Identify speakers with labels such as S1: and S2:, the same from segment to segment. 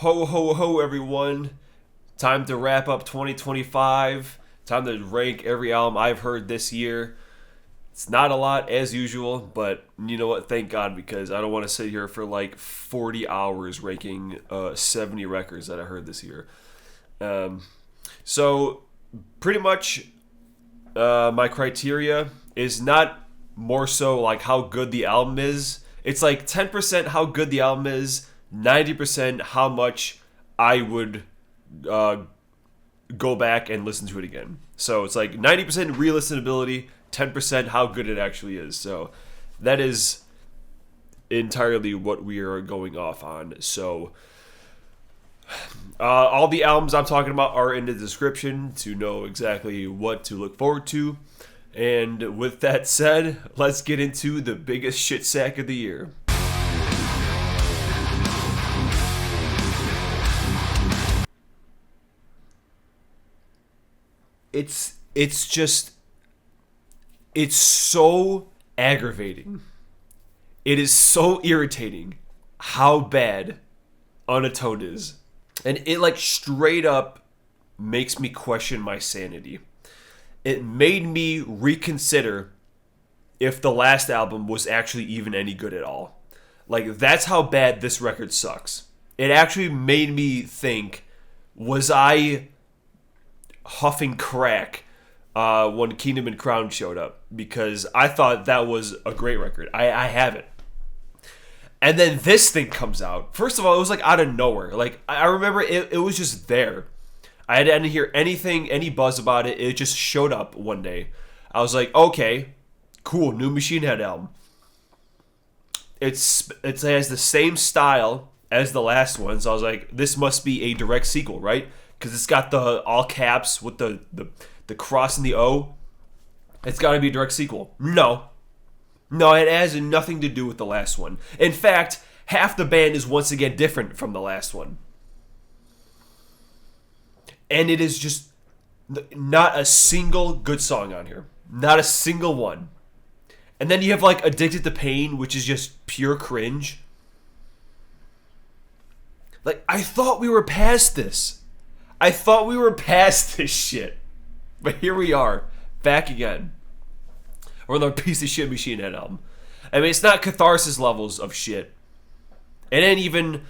S1: Ho, ho, ho, everyone. Time to wrap up 2025. Time to rank every album I've heard this year. It's not a lot, as usual, but you know what? Thank God, because I don't want to sit here for like 40 hours ranking 70 records that I heard this year. So, pretty much, my criteria is not more so like how good the album is. It's like 10% how good the album is, 90% how much I would go back and listen to it again. So it's like 90% re-listenability, 10% how good it actually is. So that is entirely what we are going off on. So all the albums I'm talking about are in the description to know exactly what to look forward to. And with that said, let's get into the biggest shit sack of the year. It's so aggravating. It is so irritating how bad Unatoned is. And it like straight up makes me question my sanity. It made me reconsider if the last album was actually even any good at all. Like, that's how bad this record sucks. It actually made me think, was I huffing crack when Kingdom and Crown showed up? Because I thought that was a great record. I have it. And then this thing comes out. First of all, it was like out of nowhere. Like, I remember it was just there. I didn't hear anything, any buzz about it. It just showed up one day. I was like, okay, cool, new Machine Head album. It has the same style as the last one, so I was like, this must be a direct sequel, right? Because it's got the all caps with the cross and the O. It's got to be a direct sequel. No, it has nothing to do with the last one. In fact, half the band is once again different from the last one. And it is just not a single good song on here. Not a single one. And then you have like Addicted to Pain, which is just pure cringe. Like, I thought we were past this. I thought we were past this shit. But here we are, back again. Or another piece of shit Machine Head album. I mean, it's not Catharsis levels of shit. It ain't even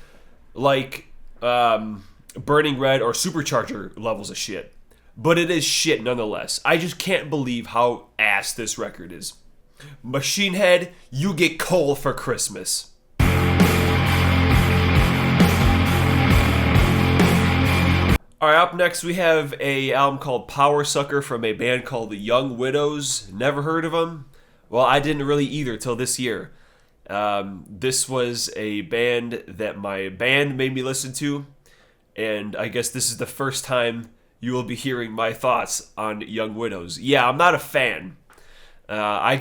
S1: like Burning Red or Supercharger levels of shit. But it is shit nonetheless. I just can't believe how ass this record is. Machine Head, you get coal for Christmas. Alright, up next we have a album called Power Sucker from a band called the Young Widows. Never heard of them? Well, I didn't really either till this year. This was a band that my band made me listen to. And I guess this is the first time you will be hearing my thoughts on Young Widows. Yeah, I'm not a fan. I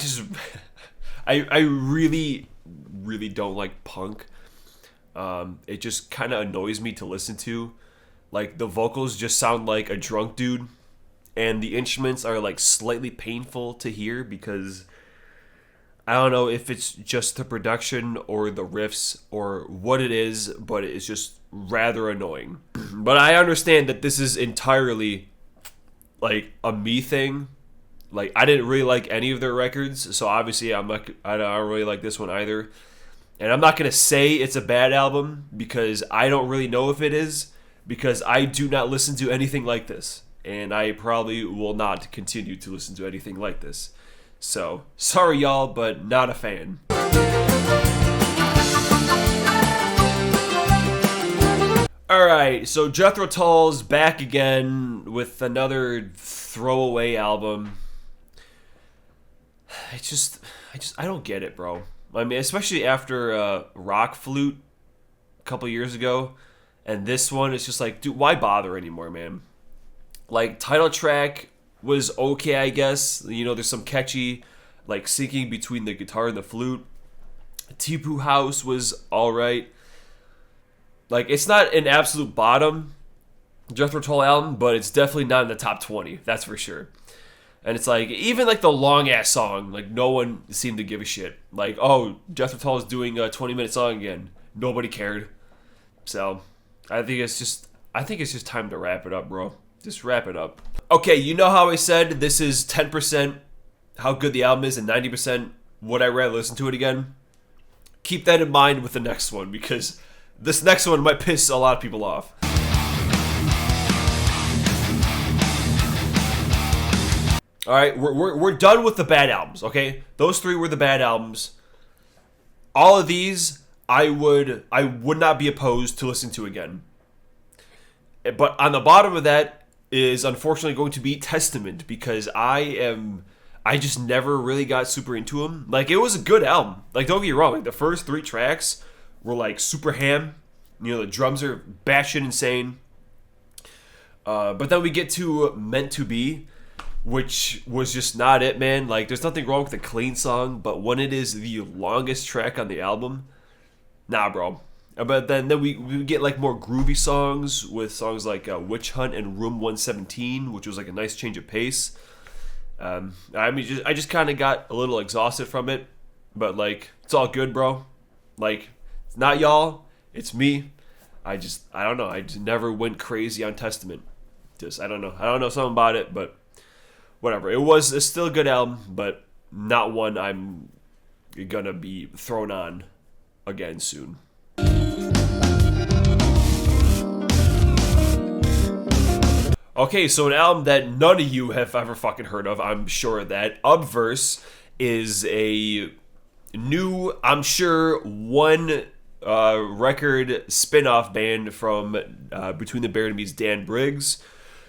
S1: really, really don't like punk. It just kind of annoys me to listen to. Like, the vocals just sound like a drunk dude. And the instruments are, like, slightly painful to hear because I don't know if it's just the production or the riffs or what it is, but it's just rather annoying. But I understand that this is entirely, like, a me thing. Like, I didn't really like any of their records, so obviously I don't really like this one either. And I'm not going to say it's a bad album because I don't really know if it is, because I do not listen to anything like this. And I probably will not continue to listen to anything like this. So, sorry y'all, but not a fan. Alright, so Jethro Tull's back again with another throwaway album. I don't get it, bro. I mean, especially after Rock Flute a couple years ago, and this one, it's just like, dude, why bother anymore, man? Like, title track was okay, I guess. You know, there's some catchy, like, syncing between the guitar and the flute. Tipu House was alright. Like, it's not an absolute bottom Jethro Tull album, but it's definitely not in the top 20, that's for sure. And it's like, even like the long-ass song, like, no one seemed to give a shit. Like, oh, Jethro Tull is doing a 20-minute song again. Nobody cared. So, I think it's just time to wrap it up, bro. Just wrap it up. Okay, you know how I said this is 10% how good the album is and 90% would I rather listen to it again? Keep that in mind with the next one, because this next one might piss a lot of people off. Alright, we're done with the bad albums, okay? Those 3 were the bad albums. All of these, I would not be opposed to listen to again. But on the bottom of that is unfortunately going to be Testament, because I just never really got super into them. Like, it was a good album. Like, don't get me wrong, like the first 3 tracks were like super ham. You know, the drums are batshit insane. But then we get to Meant to Be, which was just not it, man. Like, there's nothing wrong with the clean song, but when it is the longest track on the album, nah, bro. But then we get like more groovy songs with songs like Witch Hunt and Room 117, which was like a nice change of pace. I just kind of got a little exhausted from it, but like, it's all good, bro. Like, it's not y'all, it's me. I don't know. I just never went crazy on Testament. I don't know something about it, but whatever. It's still a good album, but not one I'm gonna be thrown on again soon. Okay, so an album that none of you have ever fucking heard of, I'm sure of that. Obverse is a new, I'm sure, one record spin-off band from Between the Bear and Me's Dan Briggs,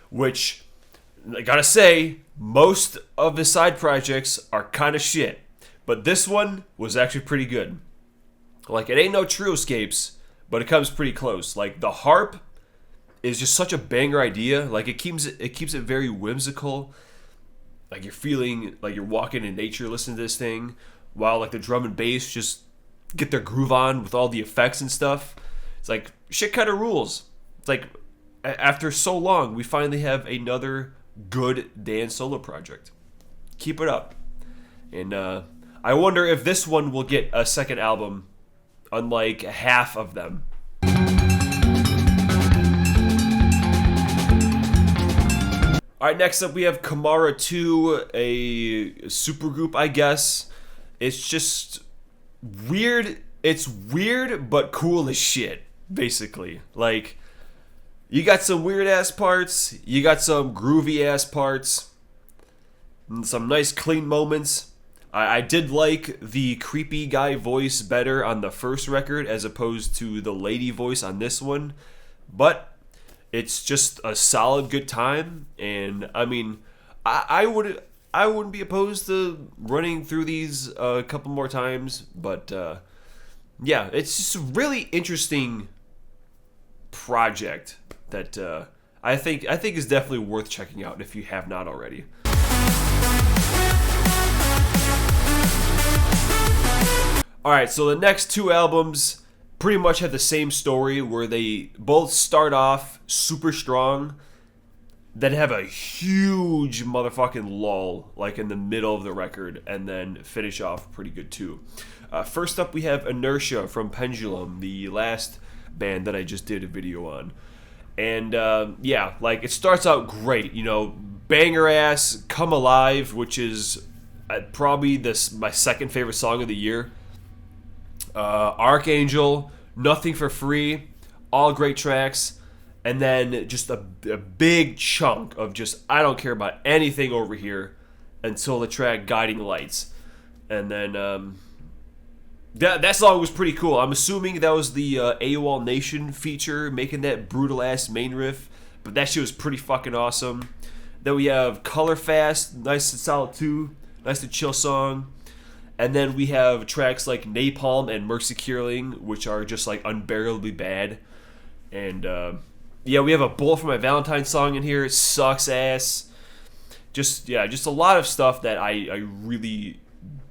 S1: which, I gotta say, most of the side projects are kind of shit. But this one was actually pretty good. Like, it ain't no Trioscapes, but it comes pretty close. Like, the harp is just such a banger idea. Like, it keeps it very whimsical. Like, you're feeling like you're walking in nature listening to this thing, while like the drum and bass just get their groove on with all the effects and stuff. It's like, shit kind of rules. It's like, after so long, we finally have another good Dan solo project. Keep it up. And I wonder if this one will get a second album, unlike half of them. Alright, next up we have Komara II, a supergroup, I guess. It's just weird. It's weird, but cool as shit, basically. Like, you got some weird-ass parts, you got some groovy-ass parts, and some nice clean moments. I did like the creepy guy voice better on the first record as opposed to the lady voice on this one. But it's just a solid good time, and I mean, I wouldn't be opposed to running through these a couple more times. But yeah, it's just a really interesting project that I think is definitely worth checking out if you have not already. Alright, so the next 2 albums pretty much have the same story, where they both start off super strong, then have a huge motherfucking lull, like in the middle of the record, and then finish off pretty good too. First up, we have Inertia from Pendulum, the last band that I just did a video on. And yeah, like, it starts out great, you know, banger ass Come Alive, which is probably my second favorite song of the year. Archangel, Nothing for Free, all great tracks. And then just a big chunk of just, I don't care about anything over here until the track Guiding Lights. And then that song was pretty cool. I'm assuming that was the AWOL Nation feature making that brutal ass main riff, but that shit was pretty fucking awesome. Then we have Color Fast, nice and solid too, nice and chill song. And then we have tracks like Napalm and Mercy Killing, which are just like unbearably bad. And yeah, we have a Bullet for My Valentine song in here. It sucks ass. Just a lot of stuff that I really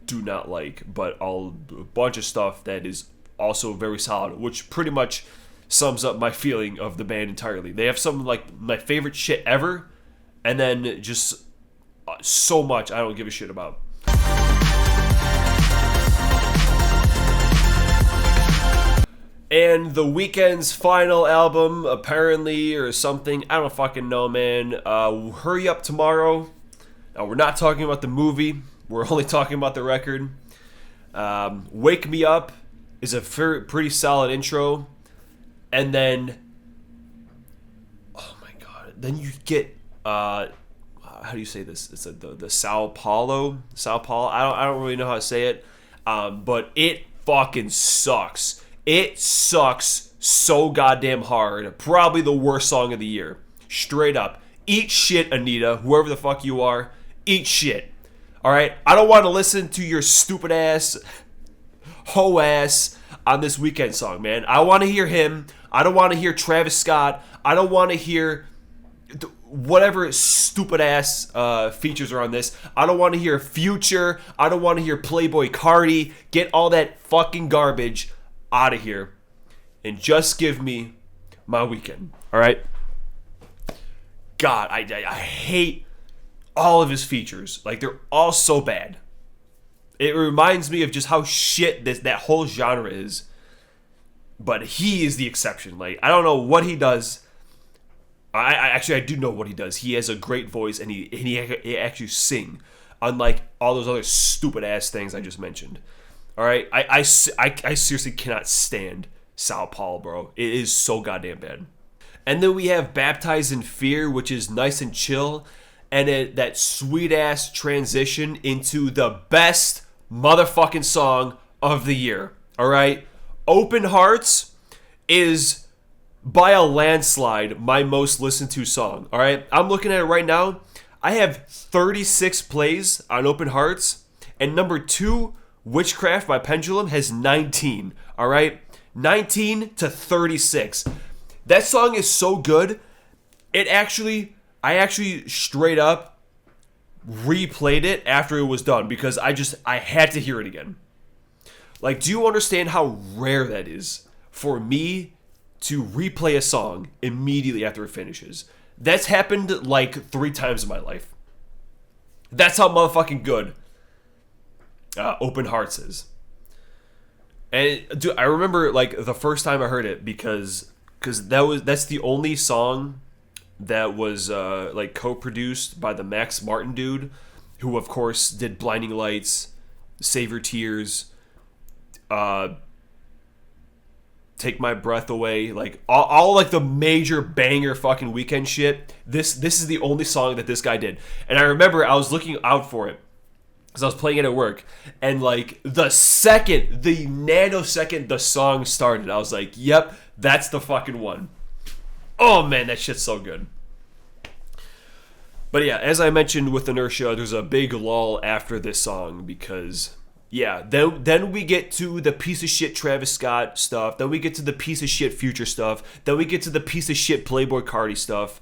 S1: do not like, but a bunch of stuff that is also very solid, which pretty much sums up my feeling of the band entirely. They have some like my favorite shit ever, and then just so much I don't give a shit about. And the Weeknd's final album, apparently, or something. I don't fucking know, man. Hurry Up Tomorrow. We're not talking about the movie. We're only talking about the record. Wake Me Up is a pretty solid intro. And then... Oh my god. Then you get... how do you say this? It's the Sao Paulo? I don't really know how to say it. But it fucking sucks. It sucks so goddamn hard. Probably the worst song of the year. Straight up. Eat shit, Anita. Whoever the fuck you are. Eat shit. Alright? I don't want to listen to your stupid ass, hoe ass on this Weeknd song, man. I want to hear him. I don't want to hear Travis Scott. I don't want to hear whatever stupid ass features are on this. I don't want to hear Future. I don't want to hear Playboy Cardi. Get all that fucking garbage out of here and just give me my Weeknd. All right. God, I hate all of his features. Like, they're all so bad. It reminds me of just how shit that whole genre is. But he is the exception. Like, I don't know what he does. I do know what he does. He has a great voice, and he actually sing, unlike all those other stupid ass things I just mentioned. All right, I seriously cannot stand Sao Paulo, bro. It is so goddamn bad. And then we have Baptized in Fear, which is nice and chill, and that sweet ass transition into the best motherfucking song of the year. All right, Open Hearts is by a landslide my most listened to song. All right, I'm looking at it right now. I have 36 plays on Open Hearts, and number 2, Witchcraft by Pendulum, has 19. All right, 19 to 36. That song is so good. I actually straight up replayed it after it was done because I had to hear it again. Like, do you understand how rare that is for me to replay a song immediately after it finishes? That's happened like 3 times in my life. That's how motherfucking good Open Hearts is. And dude, I remember like the first time I heard it because that's the only song that was like co-produced by the Max Martin dude, who of course did Blinding Lights, Save Your Tears, Take My Breath Away, like all like the major banger fucking Weeknd shit. This is the only song that this guy did. And I remember I was looking out for it because I was playing it at work, and like the nanosecond the song started, I was like, yep, that's the fucking one. Oh man, that shit's so good. But yeah, as I mentioned with Inertia, there's a big lull after this song because, yeah, then we get to the piece of shit Travis Scott stuff, then we get to the piece of shit Future stuff, then we get to the piece of shit Playboy Cardi stuff.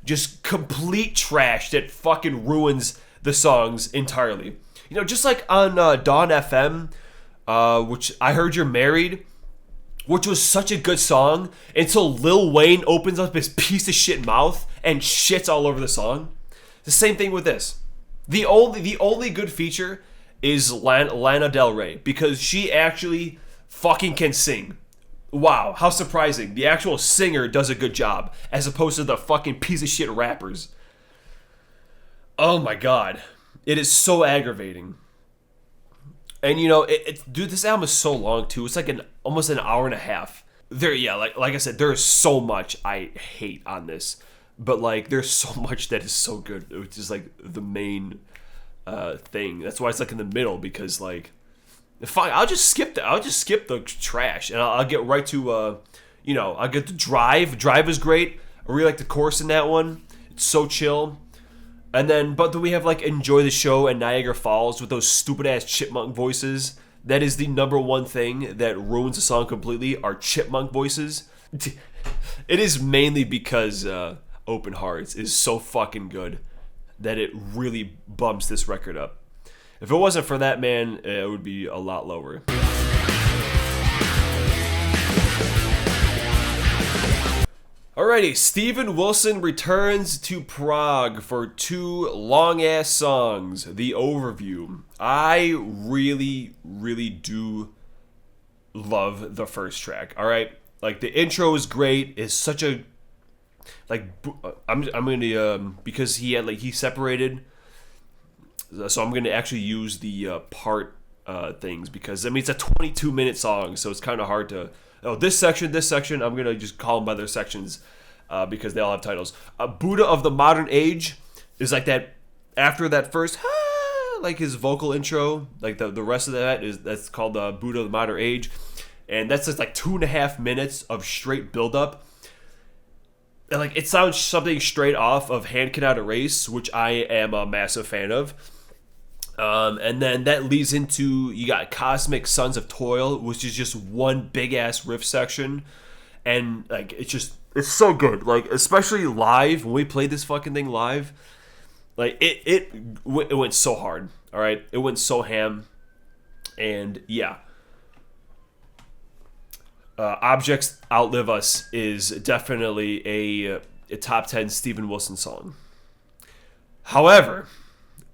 S1: Just complete trash that fucking ruins the songs entirely. You know, just like on Dawn FM, which I Heard You're Married, which was such a good song until Lil Wayne opens up his piece of shit mouth and shits all over the song. The same thing with this. The only good feature is Lana Del Rey, because she actually fucking can sing. Wow, how surprising. The actual singer does a good job, as opposed to the fucking piece of shit rappers. Oh my god. It is so aggravating. And you know, dude, this album is so long too. It's like almost an hour and a half. Like I said, there is so much I hate on this, but like there's so much that is so good, which is like the main thing. That's why it's like in the middle, because like, fine, I'll just skip the trash, and I'll get right to I'll get to Drive. Drive is great. I really like the chorus in that one. It's so chill. And then, but then we have like Enjoy the Show and Niagara Falls with those stupid ass chipmunk voices. That is the number one thing that ruins a song completely, are chipmunk voices. It is mainly because Open Hearts is so fucking good that it really bumps this record up. If it wasn't for that, man, it would be a lot lower. Alrighty, Steven Wilson returns to Prague for 2 long-ass songs. The Overview. I really, really do love the first track. All right, like the intro is great. It's such a like I'm gonna because he separated, so I'm gonna actually use the part things, because I mean it's a 22-minute song, so it's kind of hard to this section. I'm gonna just call them by their sections because they all have titles. Buddha of the Modern Age is like that after that first like his vocal intro, like the rest of that's called Buddha of the Modern Age, and that's just like 2.5 minutes of straight build-up. And like it sounds something straight off of Hand Cannot Erase, which I am a massive fan of. And then that leads into, you got Cosmic Sons of Toil, which is just one big ass riff section, and like it's so good. Like especially live, when we played this fucking thing live, like it went so hard. All right, it went so ham, and yeah. Objects Outlive Us is definitely a top 10 Steven Wilson song. However,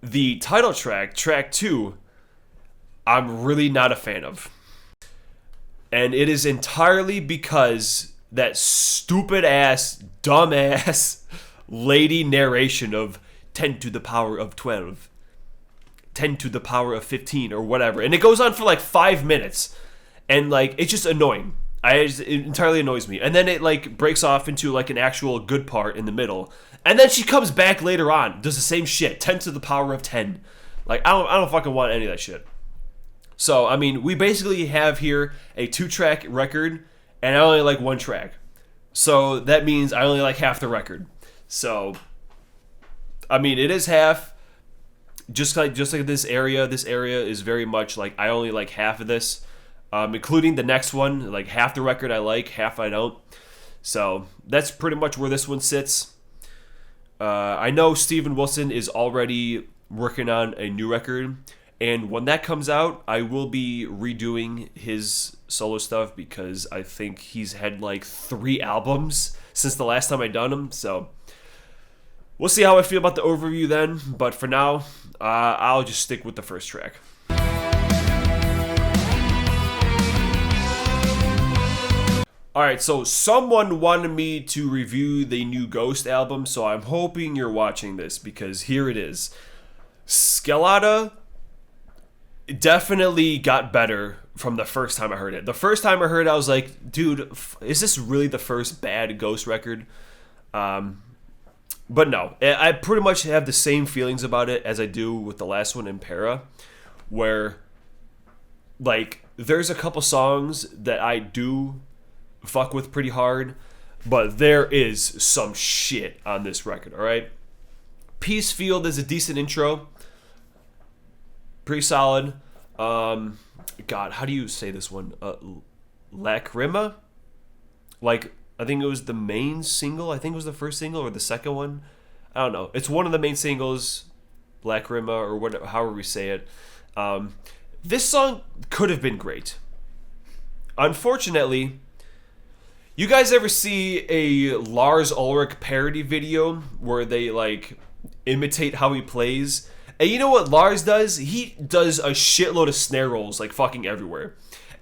S1: the title track, track 2, I'm really not a fan of. And it is entirely because that stupid ass, dumb ass lady narration of 10 to the power of 12, 10 to the power of 15, or whatever. And it goes on for like 5 minutes. And like, it's just annoying. It entirely annoys me. And then it like breaks off into like an actual good part in the middle. And then she comes back later on, does the same shit, 10 to the power of 10. Like I don't fucking want any of that shit. So I mean, we basically have here a 2-track record, and I only like 1 track. So that means I only like half the record. So I mean, it is half. Just like this area is very much like I only like half of this. Including the next one, like half the record I like, half I don't. So that's pretty much where this one sits. I know Steven Wilson is already working on a new record, and when that comes out, I will be redoing his solo stuff, because I think he's had like 3 albums since the last time I done him. So we'll see how I feel about the overview then. But for now, I'll just stick with the first track. Alright, so someone wanted me to review the new Ghost album, so I'm hoping you're watching this, because here it is. Skeleta definitely got better from the first time I heard it. The first time I heard it, I was like, dude, is this really the first bad Ghost record? But no, I pretty much have the same feelings about it as I do with the last one, Impera, where, like, there's a couple songs that I do fuck with pretty hard, but there is some shit on this record. All right, Peace Field is a decent intro, pretty solid. God, how do you say this one? Lacrima, like I think it was the main single. I think it was the first single or the second one. I don't know. It's one of the main singles, Lacrima, or whatever, however we say it. This song could have been great. Unfortunately, you guys ever see a Lars Ulrich parody video where they like imitate how he plays? And you know what Lars does? He does a shitload of snare rolls like fucking everywhere.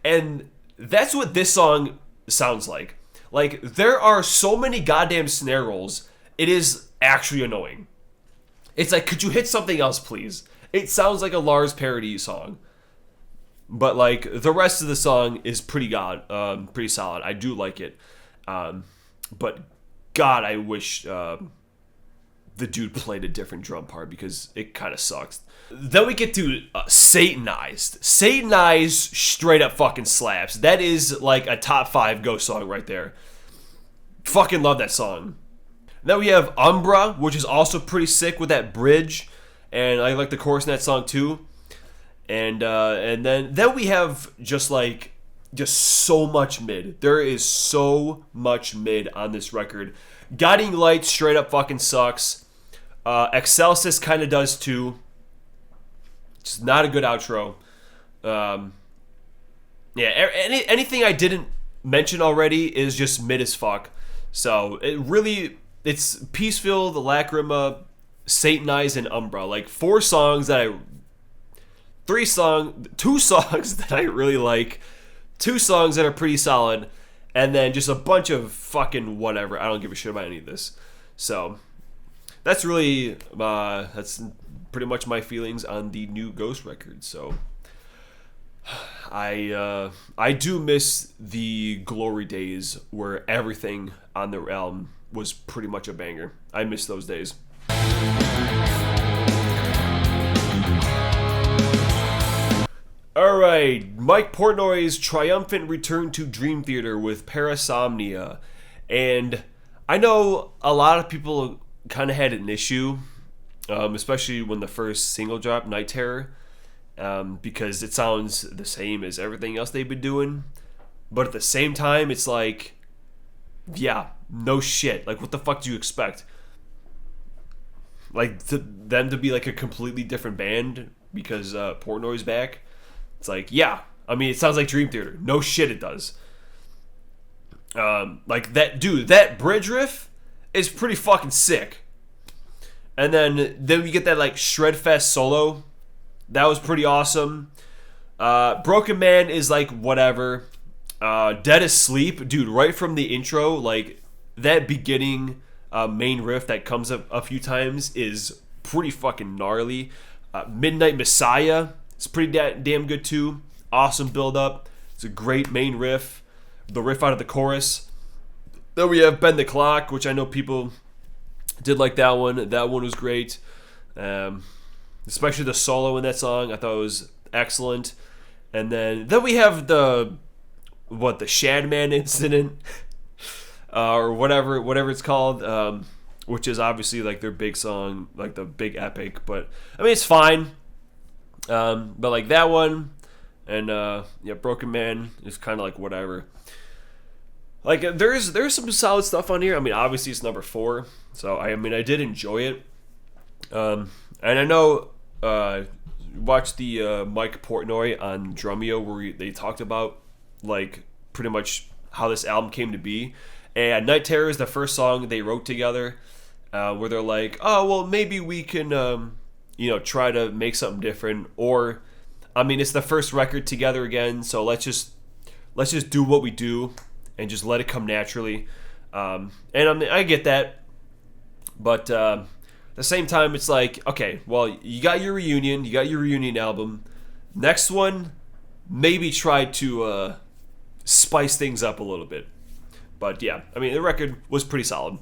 S1: And that's what this song sounds like. Like, there are so many goddamn snare rolls, it is actually annoying. It's like, could you hit something else, please? It sounds like a Lars parody song. But like the rest of the song is pretty solid. I do like it, but God, I wish the dude played a different drum part, because it kind of sucks. Then we get to Satanized. Satanized straight up fucking slaps. That is like a top 5 Ghost song right there. Fucking love that song. Then we have Umbra, which is also pretty sick with that bridge, and I like the chorus in that song too. And then we have just so much mid. There is so much mid on this record. Guiding Light straight up fucking sucks. Excelsis kind of does too. Just not a good outro. Anything I didn't mention already is just mid as fuck. So it's Peacefield, Lacrima, Satanized, and Umbra. Like 2 songs that I really like. 2 songs that are pretty solid, and then just a bunch of fucking whatever. I don't give a shit about any of this. So that's really that's pretty much my feelings on the new Ghost record. So I do miss the glory days where everything on the album was pretty much a banger. I miss those days. Alright, Mike Portnoy's triumphant return to Dream Theater with Parasomnia. And I know a lot of people kind of had an issue, especially when the first single dropped, Night Terror, because it sounds the same as everything else they've been doing. But at the same time, it's like, yeah, no shit. Like, what the fuck do you expect? Like, them to be like a completely different band because Portnoy's back? It's like, yeah. I mean, it sounds like Dream Theater. No shit, it does. Like, that bridge riff is pretty fucking sick. And then we get that, like, Shredfest solo. That was pretty awesome. Broken Man is, like, whatever. Dead Asleep, dude, right from the intro, like, that beginning main riff that comes up a few times is pretty fucking gnarly. Midnight Messiah is pretty damn good, too. Awesome build-up. It's a great main riff. The riff out of the chorus. Then we have Bend the Clock, which I know people did like that one. That one was great. Especially the solo in that song. I thought it was excellent. And then we have the Shadman incident. Or whatever it's called. Which is obviously like their big song. Like the big epic. But, I mean, it's fine. But like that one. And Broken Man is kind of like whatever. Like there's some solid stuff on here. I mean, obviously it's number 4, so I did enjoy it. And I know watched the Mike Portnoy on Drumeo where they talked about like pretty much how this album came to be. And Night Terror is the first song they wrote together, where they're like, oh well, maybe we can try to make something different, or I mean, it's the first record together again, so let's just do what we do and just let it come naturally. And I get that, but at the same time, it's like, okay, well, you got your reunion album. Next one, maybe try to spice things up a little bit. But yeah, I mean, the record was pretty solid.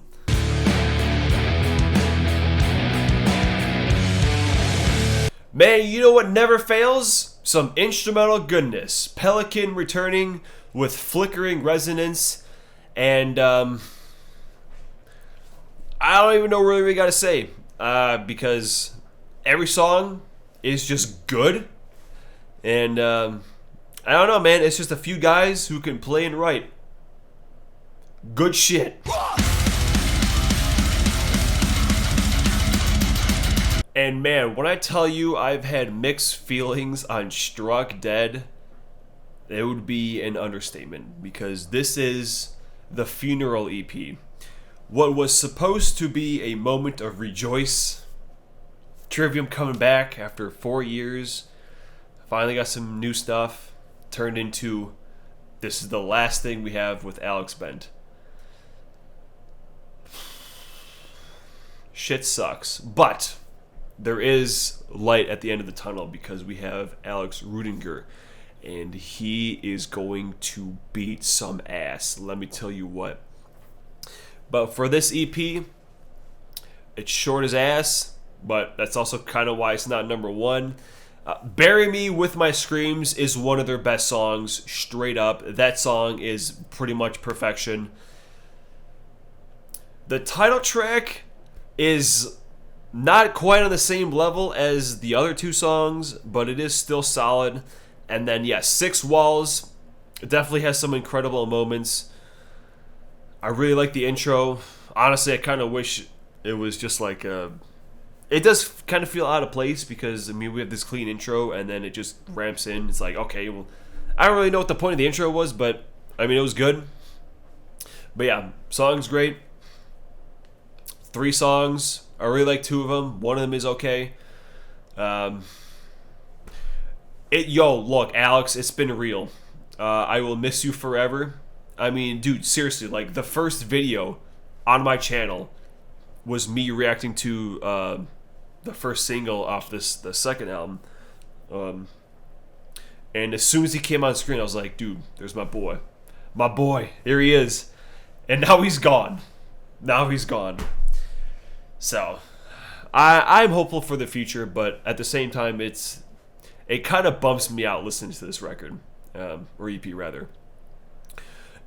S1: Man, you know what never fails? Some instrumental goodness. Pelican returning with Flickering Resonance. And I don't even know really what we got to say. Because every song is just good. And I don't know, man. It's just a few guys who can play and write. Good shit. And man, when I tell you I've had mixed feelings on Struck Dead, it would be an understatement, because this is the Funeral EP. What was supposed to be a moment of rejoice, Trivium coming back after 4 years, finally got some new stuff, turned into, this is the last thing we have with Alex Bent. Shit sucks, but there is light at the end of the tunnel, because we have Alex Rudinger, and he is going to beat some ass. Let me tell you what. But for this EP, it's short as ass, but that's also kind of why it's not number 1. Bury Me With My Screams is one of their best songs, straight up. That song is pretty much perfection. The title track is not quite on the same level as the other 2 songs, but it is still solid. And then, yeah, 6 Walls definitely has some incredible moments. I really like the intro. Honestly, I kind of wish it was just like it does kind of feel out of place, because, I mean, we have this clean intro, and then it just ramps in. It's like, okay, well, I don't really know what the point of the intro was, but, I mean, it was good. But, yeah, song's great. 3 songs. I really like 2 of them. One of them is okay. Look, Alex, it's been real. I Will Miss You Forever. I mean, dude, seriously, like the first video on my channel was me reacting to the first single off the second album. And as soon as he came on screen, I was like, dude, there's my boy. My boy, here he is. And now he's gone. So, I'm hopeful for the future, but at the same time, it kind of bumps me out listening to this record, or EP rather.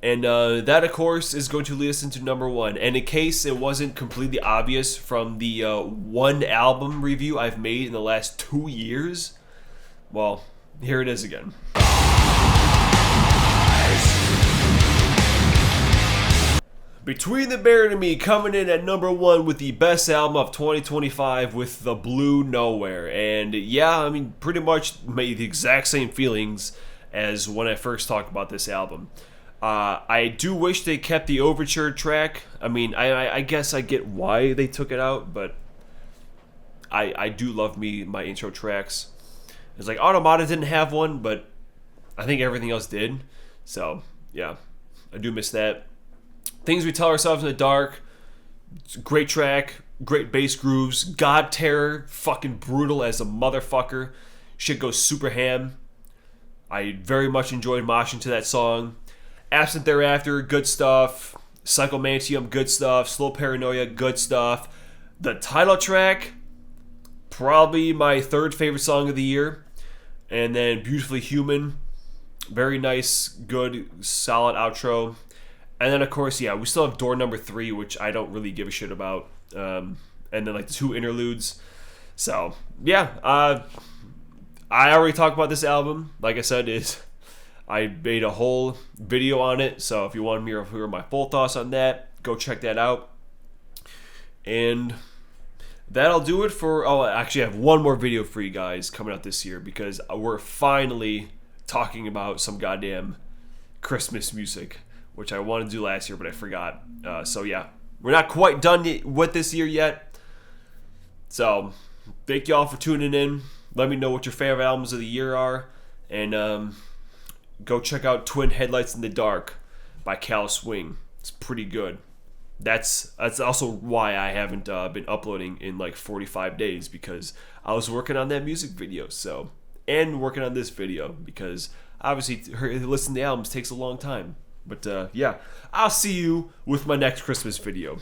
S1: And that, of course, is going to lead us into number one. And in case it wasn't completely obvious from the one album review I've made in the last 2 years, well, here it is again. Between the Bear and Me coming in at number one with the best album of 2025 with The Blue Nowhere. And yeah, I mean, pretty much made the exact same feelings as when I first talked about this album. I do wish they kept the overture track. I mean, I guess I get why they took it out, but I do love my intro tracks. It's like Automata didn't have one, but I think everything else did. So, yeah, I do miss that. Things We Tell Ourselves in the Dark, great track, great bass grooves. God Terror, fucking brutal as a motherfucker. Shit goes super ham. I very much enjoyed moshing to that song. Absent Thereafter, good stuff. Psychomantium, good stuff. Slow Paranoia, good stuff. The title track, probably my third favorite song of the year. And then Beautifully Human, very nice, good, solid outro. And then, of course, yeah, we still have Door Number 3, which I don't really give a shit about. And then, like, the 2 interludes. So, yeah, I already talked about this album. Like I said, I made a whole video on it. So, if you want me to hear my full thoughts on that, go check that out. And that'll do it for... Oh, actually, I have one more video for you guys coming out this year because we're finally talking about some goddamn Christmas music, which I wanted to do last year, but I forgot. So, yeah, we're not quite done with this year yet. So, thank y'all for tuning in. Let me know what your favorite albums of the year are. And go check out Twin Headlights in the Dark by Cal Swing. It's pretty good. That's also why I haven't been uploading in like 45 days, because I was working on that music video. And working on this video, because obviously listening to albums takes a long time. But yeah, I'll see you with my next Christmas video.